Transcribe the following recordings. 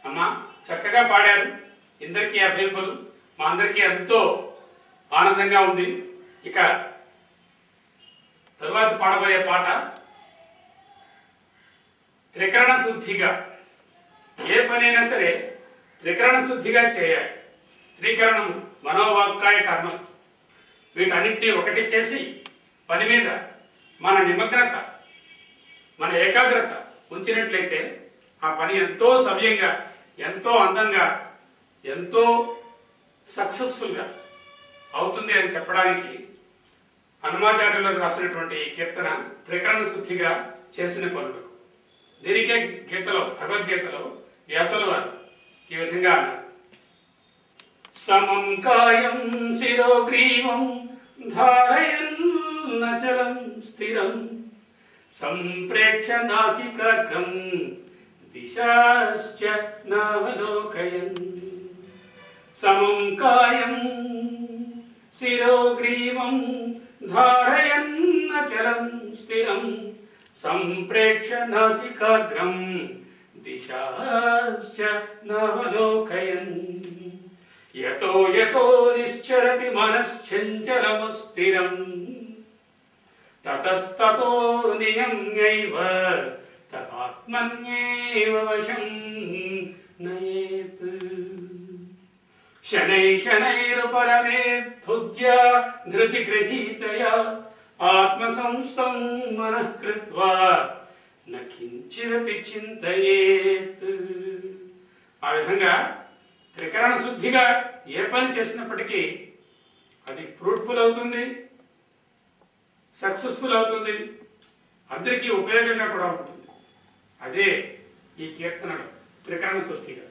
అమ్మ చక్కగా పాడారు, ఇందరికీ అభినందనలు, మా అందరికీ ఎంతో ఆనందంగా ఉంది. ఇక తరువాత పాడబోయే పాట త్రికరణ శుద్ధిగా. ఏ పనైనా సరే త్రికరణ శుద్ధిగా చేయాలి. త్రికరణం మనోవాక్కాయ కర్మ, వీటన్నింటినీ ఒకటి చేసి పని మీద మన నిమగ్నత, మన ఏకాగ్రత ఉంచినట్లయితే ఆ పని ఎంతో సవ్యంగా, ఎంతో అందంగా, ఎంతో సక్సెస్ఫుల్గా అవుతుంది అని చెప్పడానికి హనుమాచార్యులు రాసినటువంటి కీర్తన త్రికరణ శుద్ధిగా చేసిన పనులు. దీనికే గీతలో, భగవద్గీతలో వ్యాసుల వారు ఈ విధంగా అన్నారు: సమం కాయం శిరోగ్రీవం ధారయన్నచలం స్థిరం సంప్రేక్ష్య నాసికాగ్రం దిశాశ్చ నవలోకయన్. సమం కాయం శిరోగ్రీవం ధారయన్నచలం స్థిరం సంప్రేక్ష్య నాసికాగ్రం దిశాశ్చ నవలోకయన్. యతో యతో నిశ్చరతి మనశ్చంచలమస్థిరం తతస్తతో నియమ్యైవ తదాత్మన్యేవ వశం నయేత్. శనై శనైరుపరమేద్భుత్యా ధృతి గృహీతయా ఆత్మసంస్థం మనః కృత్వా న కించిదపి చింతయేత్. ఆ విధంగా త్రికరణ శుద్ధిగా ఏ పని చేసినప్పటికీ అది ఫ్రూట్ఫుల్ అవుతుంది, సక్సెస్ఫుల్ అవుతుంది, అందరికీ ఉపయోగంగా కూడా ఉంటుంది. అదే ఈ కీర్తనలు త్రికరణ శుద్ధిగా.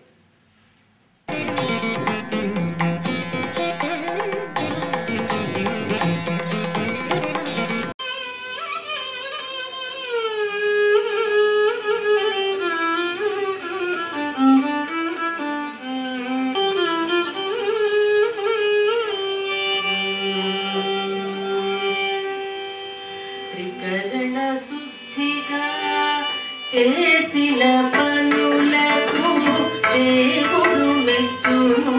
చేసిన పనులకు దేవుడు మెచ్చును,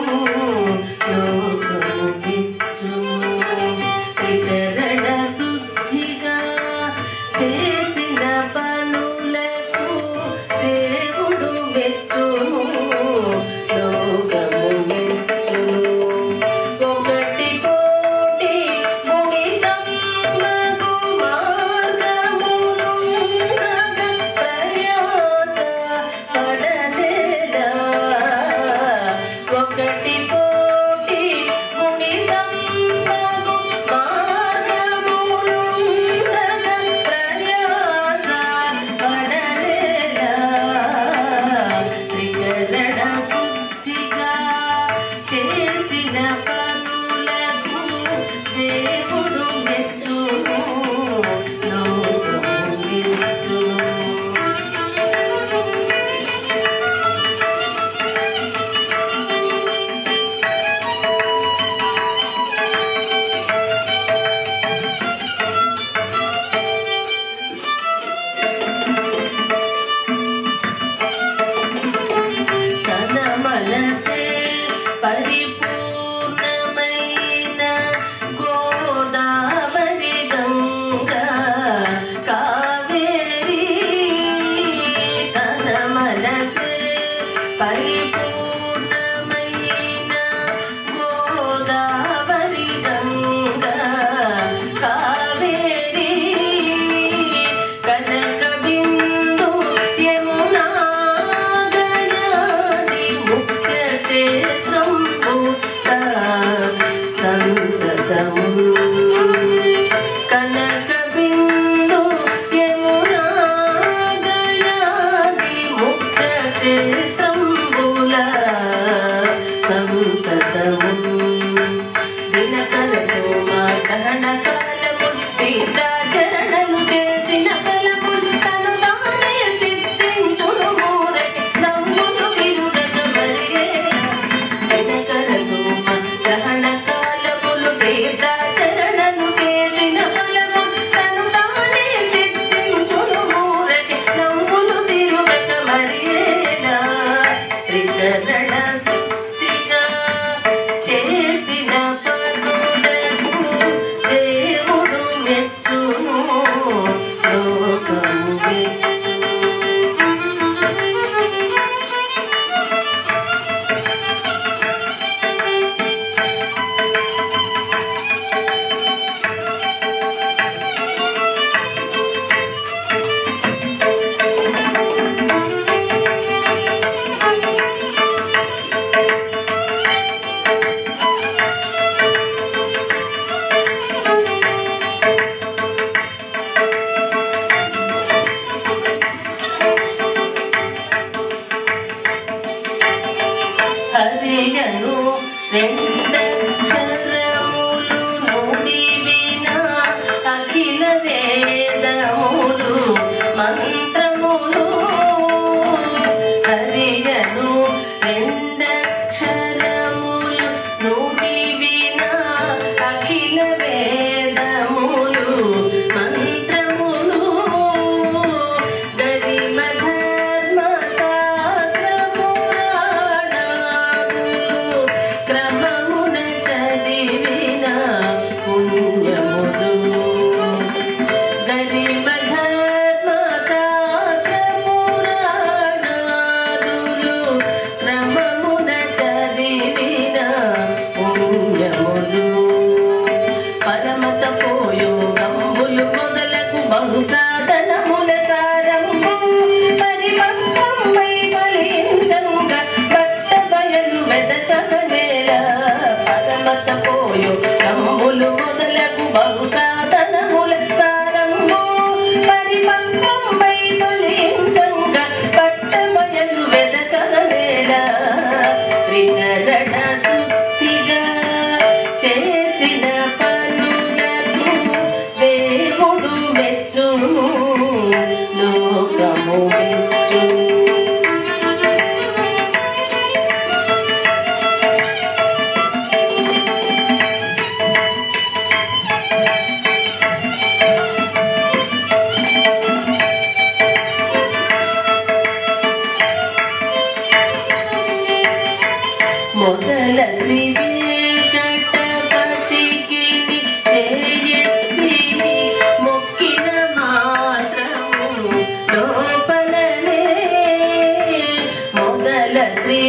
లోకము మెచ్చును. త్రికరణ శుద్ధిగా చేసిన పనులకు దేవుడు మెచ్చును, లోకము మెచ్చును. ఒకటి కోటి మునితమ్మకు మార్గములు ఒకటి కోటి మునితమ్మకు మార్గములు ప్రయాస పడలేదా. త్రికరణ శుద్ధిగా చేసిన పనులకు దేవుడు మెచ్చును, లోకము మెచ్చును. పరిపూర్ణమైన గోదావరి గంగా కావేరి తన మనసే పరిపూర్ణమైన గోదావరి గంగా కావేరి కనక బిందు యమునా గణాది ముఖ్య క్షేత్రం సంతతము. కనక బిందు యమునా గణాది ముఖ్య క్షేత్రంబుల సంతతము. దినకర సోమ గ్రహణ కాలము సీతాచరణము చేసిన ఫలము తను తానే సిద్ధించును మూరటి నమ్మును విరుగక మరిగే. దినకర సోమ గ్రహణ కాలములు సీతాచరణము చేసిన ఫలము తను తానే సిద్ధించును మూరటి నమ్మును విరుగక మరిగేదా. మొదల శ్రీ వెంకటపతికి చేయెత్తి మొక్కిన మాత్రము లోపలనే మొదల శ్రీ